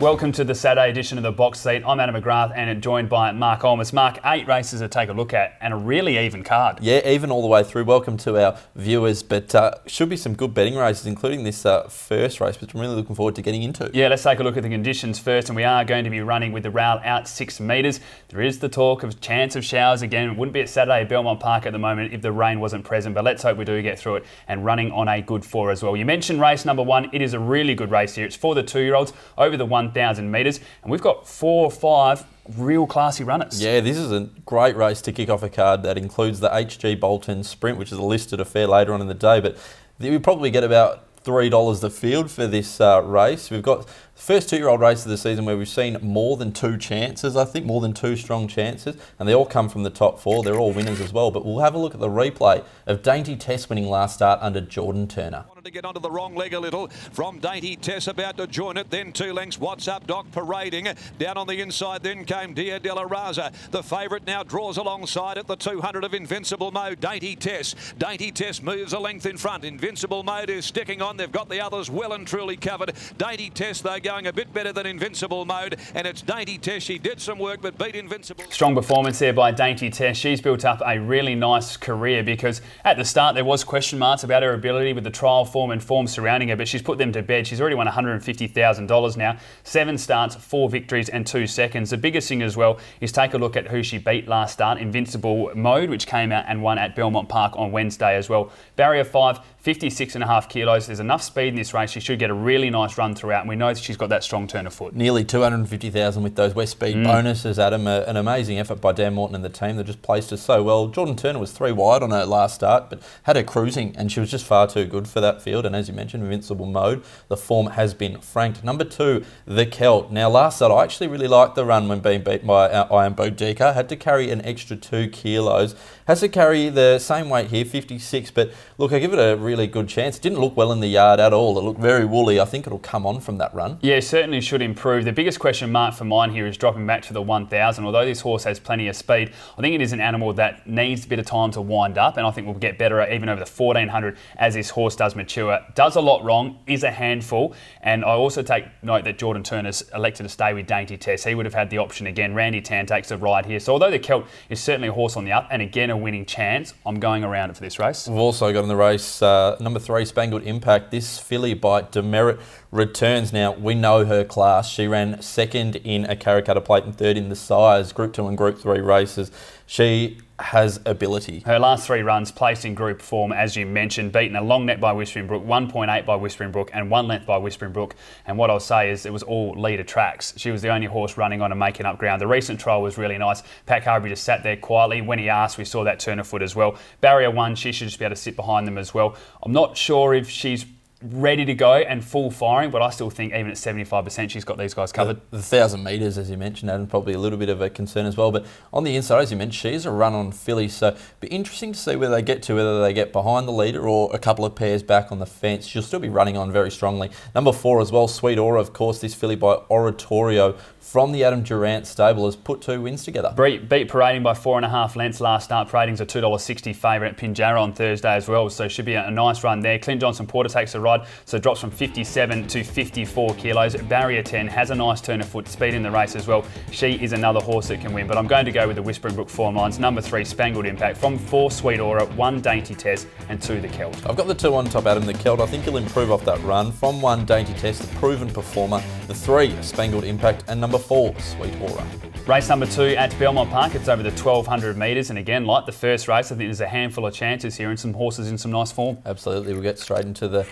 Welcome to the Saturday edition of the Box Seat. I'm Adam McGrath and joined by Mark Olmos. Mark, 8 races to take a look at and a really even card. Yeah, even all the way through. Welcome to our viewers, but should be some good betting races, including this first race, which I'm really looking forward to getting into. Yeah, let's take a look at the conditions first, and we are going to be running with the rail out 6 metres. There is the talk of chance of showers again. It wouldn't be a Saturday at Belmont Park at the moment if the rain wasn't present, but let's hope we do get through it and running on a good 4 as well. You mentioned race number 1. It is a really good race here. It's for the 2-year-olds over the 1,000 metres. And we've got 4 or 5 real classy runners. Yeah, this is a great race to kick off a card that includes the HG Bolton Sprint, which is a listed affair later on in the day, but we probably get about $3 the field for this race. We've got the first 2-year-old race of the season where we've seen more than 2 chances, I think, more than 2 strong chances, and they all come from the top 4. They're all winners as well, but we'll have a look at the replay of Dainty TESS winning last start under Jordan Turner. To get onto the wrong leg a little from Dainty TESS, about to join it, then 2 lengths. What's Up Doc parading down on the inside, then came DELLAVEDOVA. The favourite now draws alongside at the 200 of Invincible Mode. Dainty TESS moves a length in front. Invincible Mode is sticking on. They've got the others well and truly covered. Dainty TESS though going a bit better than Invincible Mode, and it's Dainty TESS. She did some work but beat Invincible. Strong performance there by Dainty TESS. She's built up a really nice career because at the start there was question marks about her ability with the trial form and form surrounding her, but she's put them to bed. She's already won $150,000 now. 7 starts, 4 victories and 2 seconds. The biggest thing as well is take a look at who she beat last start, Invincible Mode, which came out and won at Belmont Park on Wednesday as well. Barrier 5, 56.5 kilos. There's enough speed in this race. She should get a really nice run throughout, and we know that she's got that strong turn of foot. Nearly 250,000 with those West Speed bonuses, Adam. An amazing effort by Dan Morton and the team. They just placed her so well. Jordan Turner was 3 wide on her last start, but had her cruising, and she was just far too good for that field. And as you mentioned, Invincible Mode, the form has been franked. Number 2, the Celt. Now, last start, I actually really liked the run when being beaten by Iron Bodica. Had to carry an extra 2 kilos. Has to carry the same weight here, 56, but look, I give it a really good chance. It didn't look well in the yard at all. It looked very woolly. I think it'll come on from that run. Yeah, certainly should improve. The biggest question mark for mine here is dropping back to the 1,000. Although this horse has plenty of speed, I think it is an animal that needs a bit of time to wind up, and I think we'll get better even over the 1,400 as this horse does mature. Does a lot wrong, is a handful, and I also take note that Jordan Turner's elected to stay with Dainty TESS. He would have had the option again. Randy Tan takes the ride here. So although the Celt is certainly a horse on the up, and again a winning chance, I'm going around it for this race. We've also got in the race number 3, Spangled Impact. This filly by Demerit returns. Now, we know her class. She ran 2nd in a Karrakatta Plate and 3rd in the Sires, Group 2 and Group 3 races. She has ability. Her last 3 runs placed in group form, as you mentioned, beaten a long net by Whispering Brook, 1.8 by Whispering Brook and 1 length by Whispering Brook. And what I'll say is it was all leader tracks. She was the only horse running on and making up ground. The recent trial was really nice. Pat Carberry just sat there quietly. When he asked, we saw that turn of foot as well. Barrier 1, she should just be able to sit behind them as well. I'm not sure if she's ready to go and full firing, but I still think even at 75% she's got these guys covered. The 1,000 metres, as you mentioned, Adam, probably a little bit of a concern as well, but on the inside, as you mentioned, she's a run-on filly, so it'll be interesting to see where they get to, whether they get behind the leader or a couple of pairs back on the fence. She'll still be running on very strongly. Number 4 as well, Sweet Aura, of course, this filly by Oratorio from the Adam Durant stable has put 2 wins together. Beat Parading by 4.5 lengths last start. Parading's a $2.60 favourite at Pinjarra on Thursday as well, so should be a nice run there. Clint Johnson Porter takes the ride, so drops from 57 to 54 kilos. Barrier 10 has a nice turn of foot, speed in the race as well. She is another horse that can win, but I'm going to go with the Whispering Brook form lines. Number 3, Spangled Impact. From 4, Sweet Aura, 1, Dainty TESS, and 2, the Celt. I've got the 2 on top, Adam, the Celt. I think he'll improve off that run. From 1, Dainty TESS, the proven performer. The 3, Spangled Impact, and number 4, Sweet Aura. Race number 2 at Belmont Park. It's over the 1,200 metres, and again, like the first race, I think there's a handful of chances here and some horses in some nice form. Absolutely. We'll get straight into the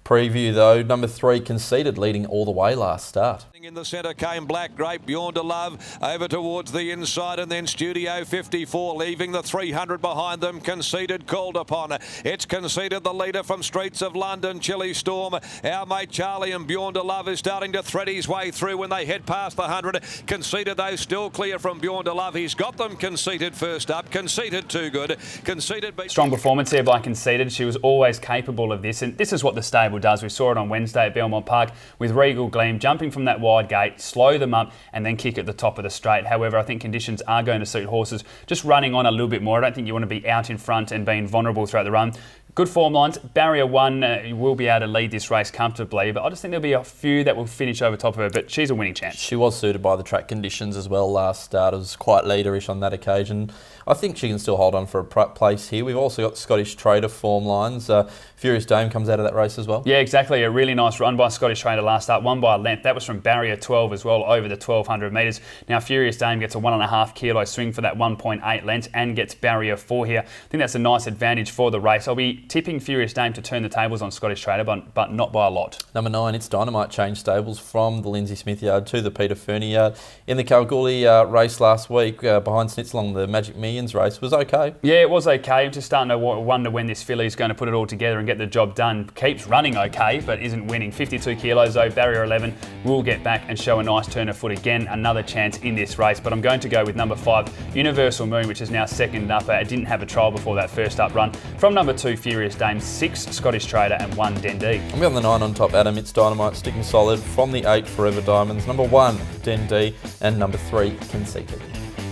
preview though. Number 3, Conceited, leading all the way last start. In the centre came Black Grape, Beyond a Love, over towards the inside, and then Studio 54, leaving the 300 behind them. Conceited called upon. It's Conceited, the leader from Streets of London, Chilli Storm. Our mate Charlie and Beyond a Love is starting to thread his way through when they head past the 100. Conceited, though, still clear from Beyond a Love. He's got them. Conceited first up. Conceited too good. Conceited beat... Strong performance here by Conceited. She was always capable of this, and this is what the stable does. We saw it on Wednesday at Belmont Park with Regal Gleam jumping from that wide gate, slow them up and then kick at the top of the straight. However, I think conditions are going to suit horses just running on a little bit more. I don't think you want to be out in front and being vulnerable throughout the run. Good form lines. Barrier 1 will be able to lead this race comfortably, but I just think there'll be a few that will finish over top of her, but she's a winning chance. She was suited by the track conditions as well last start. It was quite leaderish on that occasion. I think she can still hold on for a place here. We've also got Scottish Trader form lines. Furious Dame comes out of that race as well. Yeah, exactly. A really nice run by Scottish Trader last start, won by a length. That was from barrier 12 as well, over the 1200 metres. Now Furious Dame gets a 1.5 kilo swing for that 1.8 lengths and gets barrier 4 here. I think that's a nice advantage for the race. I'll be tipping Furious Dame to turn the tables on Scottish Trader, but not by a lot. Number 9, it's Dynamite changed stables from the Lindsay Smith yard to the Peter Fernie yard. In the Kalgoorlie race last week, behind SNITZALONG, the Magic Millions race was okay. Yeah, it was okay. I'm just starting to wonder when this filly is going to put it all together and get the job done. Keeps running okay, but isn't winning. 52 kilos though, barrier 11, will get back and show a nice turn of foot again. Another chance in this race, but I'm going to go with number 5, Universal Moon, which is now second up. It didn't have a trial before that first up run. From number 2, Furious Dame, 6, Scottish Trader, and 1, Dendee. I'm going the 9 on top, Adam. It's Dynamite sticking solid. From the 8, Forever Diamonds. Number 1, Dendee, and number 3, Conceited.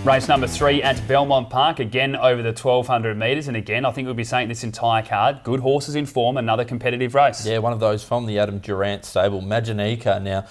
Race number 3 at Belmont Park, again over the 1200 metres, and again I think we'll be saying this entire card, good horses in form, another competitive race. Yeah, one of those from the Adam Durant stable, Maginica. Now,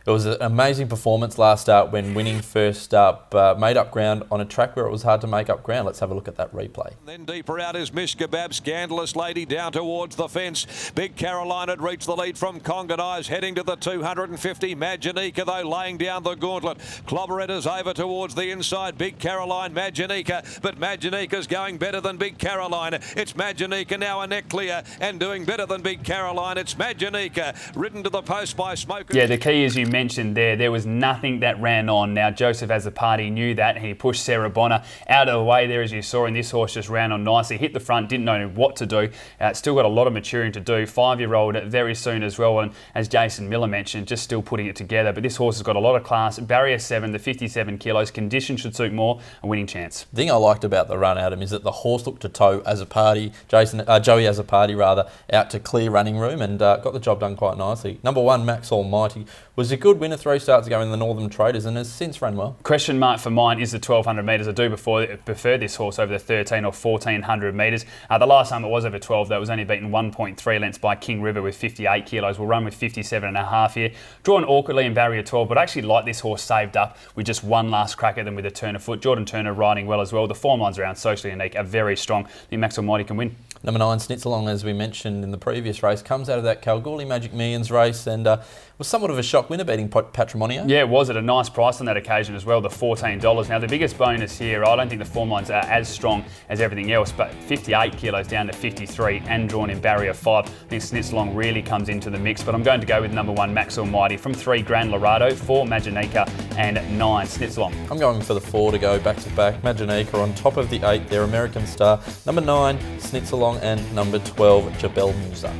it was an amazing performance last start when winning first up, made up ground on a track where it was hard to make up ground. Let's have a look at that replay. Then deeper out is Mish Kebab, Scandalous Lady down towards the fence. Big Caroline had reached the lead from Congan Eyes, heading to the 250. Maginica though laying down the gauntlet. Clobberetta's over towards the inside. Big Caroline, Maginica, but Maginica's going better than Big Caroline. It's Maginica now a neck clear and doing better than Big Caroline. It's Maginica, ridden to the post by Smoker. Yeah, the key is you mentioned there was nothing that ran on. Now Joseph as a party knew that. He pushed Sarah Bonner out of the way there, as you saw, and this horse just ran on nicely, hit the front, didn't know what to do. Still got a lot of maturing to do. 5-year-old very soon as well, and as Jason Miller mentioned, just still putting it together. But this horse has got a lot of class. Barrier 7, the 57 kilos, condition should suit more, a winning chance. The thing I liked about the run, Adam, is that the horse looked to toe as a party, Joey as a party rather, out to clear running room, and got the job done quite nicely. Number 1, Max Almighty, was a good winner 3 starts ago in the Northern Traders and has since run well. Question mark for mine is the 1200 metres. I do prefer this horse over the 13 or 1400 metres. The last time it was over 12, though, it was only beaten 1.3 lengths by King River with 58 kilos. We'll run with 57.5 here. Drawn awkwardly in barrier 12, but I actually like this horse saved up with just one last crack at them with a turn of foot. Jordan Turner riding well as well. The form lines around Socially Unique are very strong. I think Max Almighty can win. Number 9, SNITZALONG, as we mentioned in the previous race, comes out of that Kalgoorlie Magic Millions race and was somewhat of a shock winner, beating Patrimonio. Yeah, it was at a nice price on that occasion as well, the $14. Now, the biggest bonus here, I don't think the form lines are as strong as everything else, but 58 kilos down to 53 and drawn in barrier 5. I think SNITZALONG really comes into the mix, but I'm going to go with number 1, Max Almighty, from 3, Grand Lorado, 4, Maginica, and 9, SNITZALONG. I'm going for the 4 to go back to back. Maginica on top of the 8, their American Star. Number 9, SNITZALONG, and number 12, JEBEL MUSA.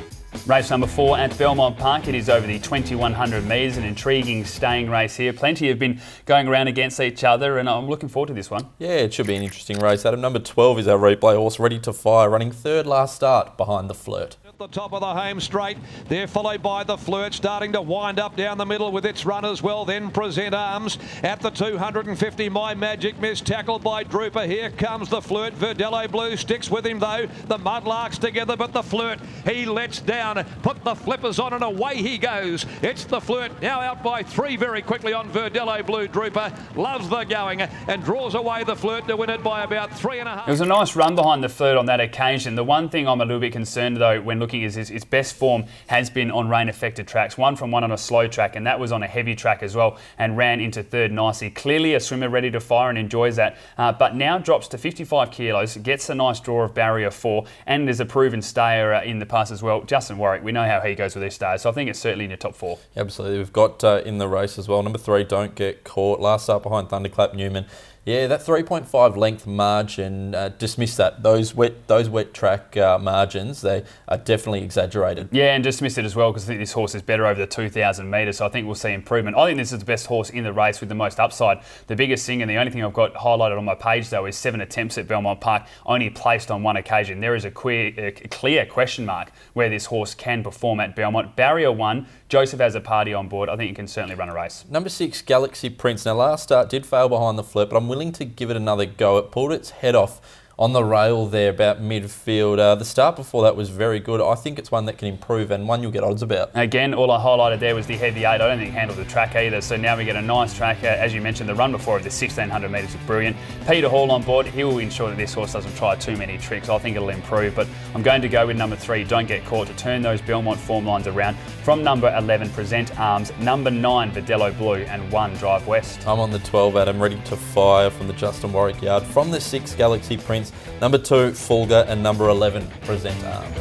Race number 4 at Belmont Park. It is over the 2100 metres, an intriguing staying race here. Plenty have been going around against each other, and I'm looking forward to this one. Yeah, it should be an interesting race, Adam. Number 12 is our replay horse, Ready to Fire, running 3rd last start behind the Flirt. The top of the home straight, they're followed by the Flirt, starting to wind up down the middle with its run as well. Then Present Arms at the 250. My Magic Miss, tackled by Drooper. Here comes the Flirt. Verdello Blue sticks with him though. The Mudlarks together, but the Flirt, he lets down, put the flippers on, and away he goes. It's the Flirt, now out by 3 very quickly on Verdello Blue. Drooper loves the going and draws away the Flirt to win it by about 3.5. It was a nice run behind the Flirt on that occasion. The one thing I'm a little bit concerned though when looking is its best form has been on rain-affected tracks. 1 from 1 on a slow track, and that was on a heavy track as well, and ran into 3rd nicely. Clearly a swimmer ready to fire and enjoys that, but now drops to 55 kilos, gets a nice draw of barrier 4, and is a proven stayer in the past as well. Justin Warwick, we know how he goes with these stayers, so I think it's certainly in your top 4. Absolutely. We've got in the race as well, number 3, Don't Get Caught, last start behind Thunderclap Newman. Yeah, that 3.5 length margin, dismiss that. Those wet track margins, they are definitely exaggerated. Yeah, and dismiss it as well because I think this horse is better over the 2,000 metres, so I think we'll see improvement. I think this is the best horse in the race with the most upside. The biggest thing, and the only thing I've got highlighted on my page though, is 7 attempts at Belmont Park, only placed on 1 occasion. There is a clear question mark where this horse can perform at Belmont. Barrier 1, Joseph has a party on board. I think he can certainly run a race. Number 6, Galaxy Prince. Now, last start did fail behind the Flirt, but I'm willing to give it another go. It pulled its head off on the rail there about midfield. The start before that was very good. I think it's one that can improve and one you'll get odds about. Again, all I highlighted there was the heavy 8. I don't think it handled the track either. So now we get a nice track. As you mentioned, the run before of the 1600 metres was brilliant. Peter Hall on board. He will ensure that this horse doesn't try too many tricks. I think it'll improve. But I'm going to go with number 3, Don't Get Caught, to turn those Belmont form lines around. From number 11, Present Arms. Number 9, Verdello Blue. And 1, Drive West. I'm on the 12, Adam, ready to fire from the Justin Warwick yard. From the 6, Galaxy Prince. Number 2, Fulga, and number 11, Present Arms.